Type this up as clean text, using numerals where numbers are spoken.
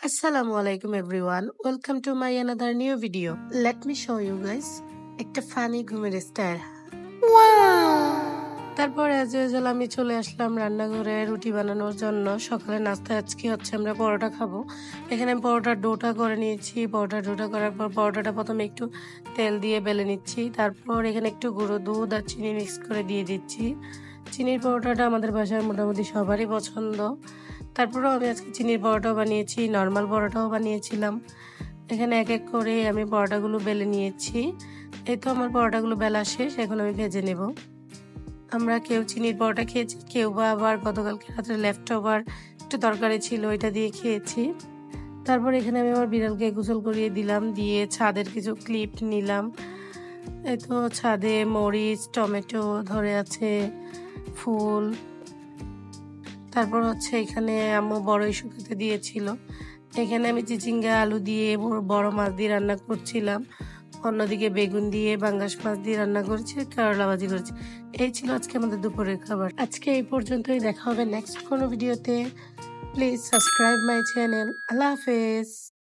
Assalamu alaikum everyone. Welcome to my another new video. Let me show you guys একটা funny ঘুমের style. তারপর as usual আমি চলে আসলাম রান্নাঘরে রুটি বানানোর জন্য। সকালে নাস্তা আজকে হচ্ছে আমরা পরোটা খাবো। এখানে আমি পরোটার ডোটা করে নিয়েছি। পরোটার ডোটা করার পর পরোটাটা প্রথমে একটু তেল দিয়ে বেলে নিচ্ছি। তারপর এখানে একটু গুঁড়ো দুধ আর চিনি মিক্স করে দিয়ে দিচ্ছি। চিনির পরোটাটা আমাদের বাসায় মোটামুটি সবারই পছন্দ। তারপরেও আমি আজকে চিনির পরোটাও বানিয়েছি, নর্মাল পরোটাও বানিয়েছিলাম। এখানে এক এক করে আমি পরোটাগুলো বেলে নিয়েছি। এই তো আমার পরোটাগুলো বেলা শেষ, এখন আমি ভেজে নেব। আমরা কেউ চিনির পরোটা খেয়েছি, কেউ বা আবার গতকালকে রাত্রে লেফট ওভার একটু তরকারি ছিল ওইটা দিয়ে খেয়েছি। তারপর এখানে আমি আমার বিড়ালকে গোসল করিয়ে দিলাম, দিয়ে ছাদের কিছু ক্লিপ নিলাম। এই তো ছাদে মরিচ, টমেটো ধরে আছে, ফুল। তারপর হচ্ছে এখানে আম্মু বড়ই শুকাতে দিয়েছিল। এখানে আমি চিচিঙ্গা আলু দিয়ে বড় মাছ দিয়ে রান্না করছিলাম। অন্যদিকে বেগুন দিয়ে বাঙ্গাস মাছ দিয়ে রান্না করেছি, করলা ভাজি করেছি। এই ছিল আজকে আমাদের দুপুরের খাবার। আজকে এই পর্যন্তই, দেখা হবে নেক্সট কোনো ভিডিওতে। Please subscribe my channel. আল্লাহ হাফেজ।